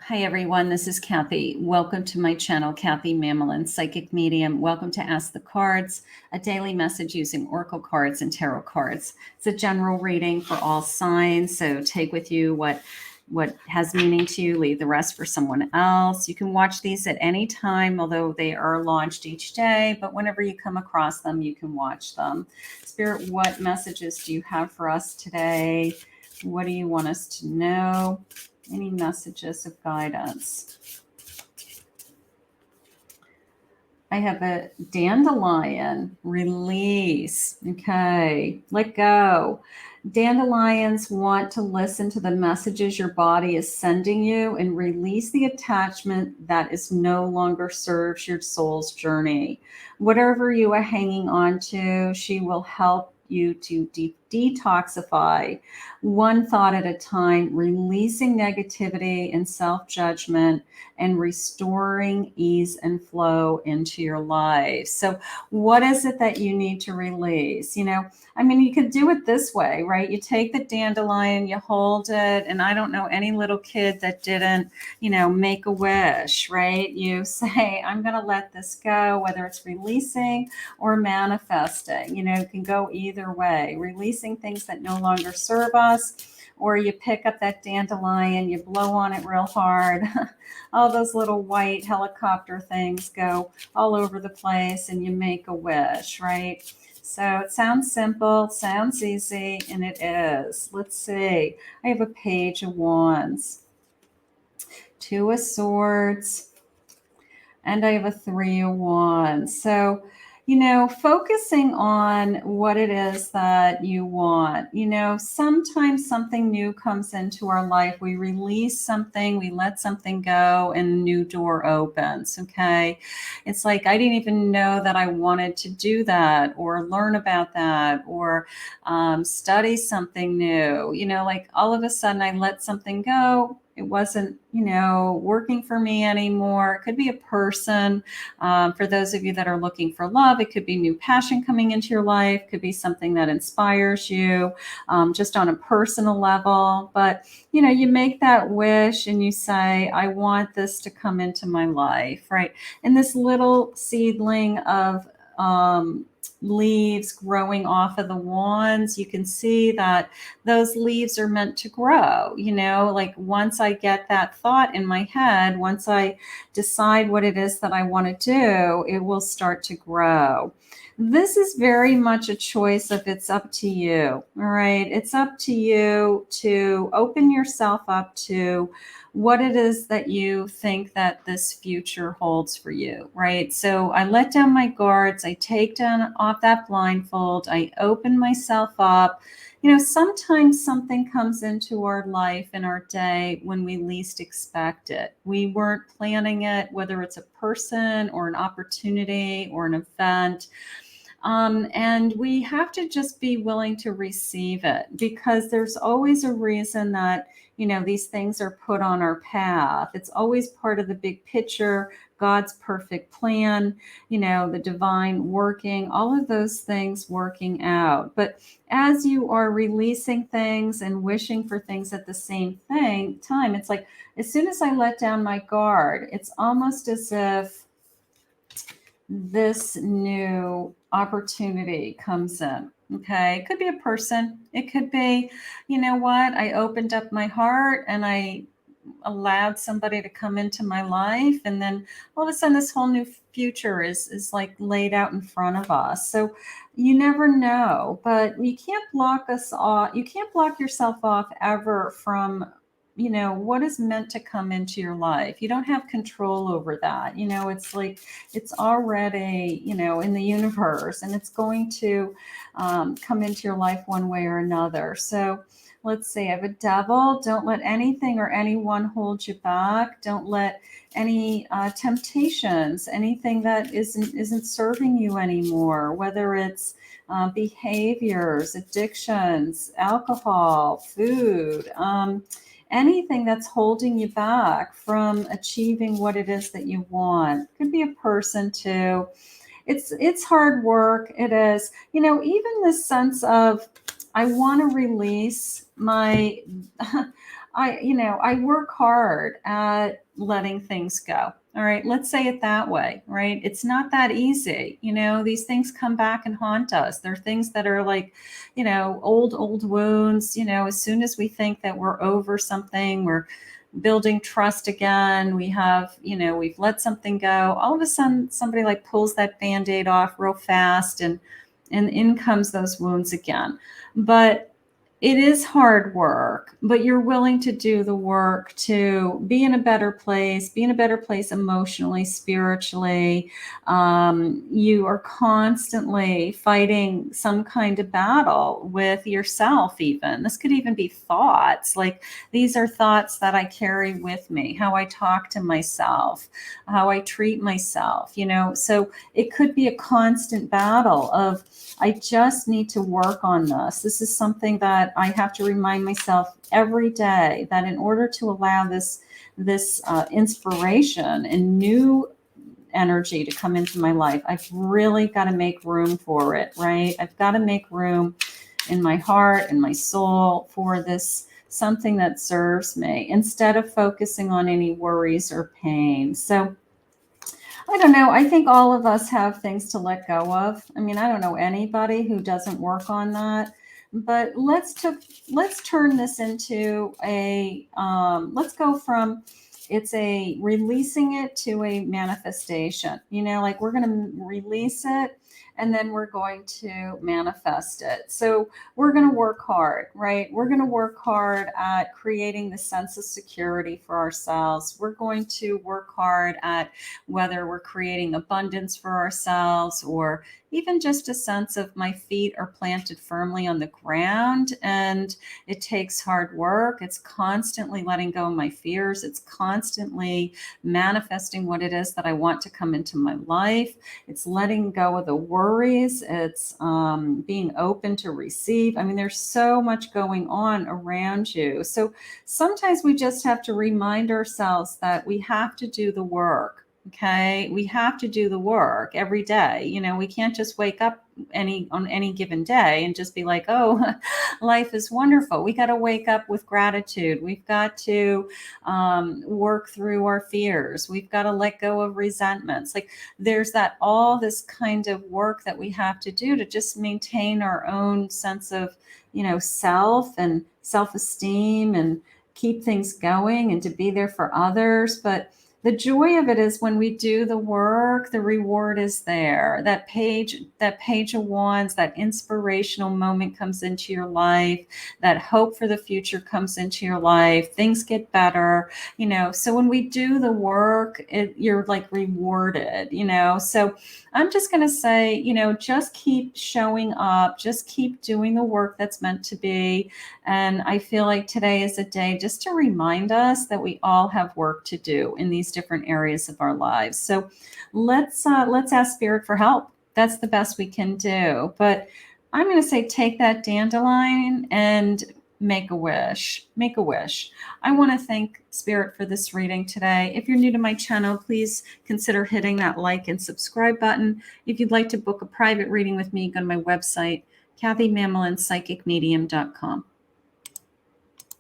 Hi everyone, this is Kathy. Welcome to my channel, Kathy Mamolen, Psychic Medium. Welcome to Ask the Cards, a daily message using oracle cards and tarot cards. It's a general reading for all signs, so take with you what has meaning to you, leave the rest for someone else. You can watch these at any time, although they are launched each day, but whenever you come across them, you can watch them. Spirit, what messages do you have for us today? What do you want us to know? Any messages of guidance? I have a dandelion. Release. Okay. Let go. Dandelions want to listen to the messages your body is sending you and release the attachment that is no longer serves your soul's journey. Whatever you are hanging on to, she will help you to detoxify one thought at a time, releasing negativity and self-judgment and restoring ease and flow into your life. So what is it that you need to release? I mean, you could do it this way, right? You take the dandelion, you hold it, and I don't know any little kid that didn't, make a wish, right? You say, I'm going to let this go, whether it's releasing or manifesting. It can go either way. Releasing things that no longer serve us, or you pick up that dandelion, you blow on it real hard. All those little white helicopter things go all over the place and you make a wish, right? So it sounds simple, sounds easy, and it is. Let's see. I have a page of wands, 2 of swords, and I have a 3 of wands. So, focusing on what it is that you want. Sometimes something new comes into our life. We release something, we let something go, and a new door opens. Okay. It's like, I didn't even know that I wanted to do that or learn about that or study something new. Like all of a sudden I let something go. It wasn't, working for me anymore. It could be a person. For those of you that are looking for love, it could be new passion coming into your life. It could be something that inspires you just on a personal level. But, you make that wish and you say, I want this to come into my life, right? And this little seedling of leaves growing off of the wands, you can see that those leaves are meant to grow. Like once I get that thought in my head, once I decide what it is that I want to do, it will start to grow. This is very much a choice of it's up to you. All right. It's up to you to open yourself up to what it is that you think that this future holds for you, right? So I let down my guards, I take down off that blindfold, I open myself up. Sometimes something comes into our life in our day when we least expect it. We weren't planning it, whether it's a person or an opportunity or an event. And we have to just be willing to receive it, because there's always a reason that these things are put on our path. It's always part of the big picture, God's perfect plan, the divine working, all of those things working out. But as you are releasing things and wishing for things at the same time, it's like, as soon as I let down my guard, it's almost as if this new opportunity comes in. Okay. It could be a person. It could be, I opened up my heart and I allowed somebody to come into my life. And then all of a sudden this whole new future is like laid out in front of us. So you never know, but you can't block us off. You can't block yourself off ever from what is meant to come into your life. You don't have control over that. It's like, it's already, in the universe, and it's going to come into your life one way or another. So let's see, I have a devil. Don't let anything or anyone hold you back. Don't let any temptations, anything that isn't serving you anymore, whether it's behaviors, addictions, alcohol, food, anything that's holding you back from achieving what it is that you want. Could be a person too. It's hard work. It is, even the sense of, I want to release my I work hard at letting things go. All right, let's say it that way, right? It's not that easy. These things come back and haunt us. They're things that are like, old wounds. As soon as we think that we're over something, we're building trust again, we've let something go, all of a sudden somebody like pulls that band-aid off real fast, and in comes those wounds again. But it is hard work, but you're willing to do the work to be in a better place emotionally, spiritually. You are constantly fighting some kind of battle with yourself, even. This could even be thoughts. Like, these are thoughts that I carry with me, how I talk to myself, how I treat myself, So it could be a constant battle of, I just need to work on this. This is something that I have to remind myself every day, that in order to allow this inspiration and new energy to come into my life, I've really got to make room for it, right? I've got to make room in my heart and my soul for this, something that serves me, instead of focusing on any worries or pain. So I don't know. I think all of us have things to let go of. I mean, I don't know anybody who doesn't work on that. But let's turn this into let's go from, it's a releasing it to a manifestation. Like, we're going to release it, and then we're going to manifest it. So we're going to work hard, right? We're going to work hard at creating the sense of security for ourselves. We're going to work hard at whether we're creating abundance for ourselves, or even just a sense of my feet are planted firmly on the ground. And it takes hard work. It's constantly letting go of my fears. It's constantly manifesting what it is that I want to come into my life. It's letting go of the worries. It's being open to receive. I mean, there's so much going on around you. So sometimes we just have to remind ourselves that we have to do the work. Okay, we have to do the work every day. We can't just wake up on any given day and just be like, oh, life is wonderful. We got to wake up with gratitude. We've got to work through our fears. We've got to let go of resentments. Like, there's all this kind of work that we have to do to just maintain our own sense of, self and self-esteem, and keep things going, and to be there for others. But the joy of it is, when we do the work, the reward is there. That page of wands, that inspirational moment comes into your life. That hope for the future comes into your life. Things get better, So when we do the work, you're like rewarded, So I'm just going to say, just keep showing up, just keep doing the work that's meant to be. And I feel like today is a day just to remind us that we all have work to do in these different areas of our lives. So let's ask Spirit for help. That's the best we can do. But I'm going to say, take that dandelion and make a wish. Make a wish. I want to thank Spirit for this reading today. If you're new to my channel, please consider hitting that like and subscribe button. If you'd like to book a private reading with me, go to my website, KathyMamolenPsychicMedium.com.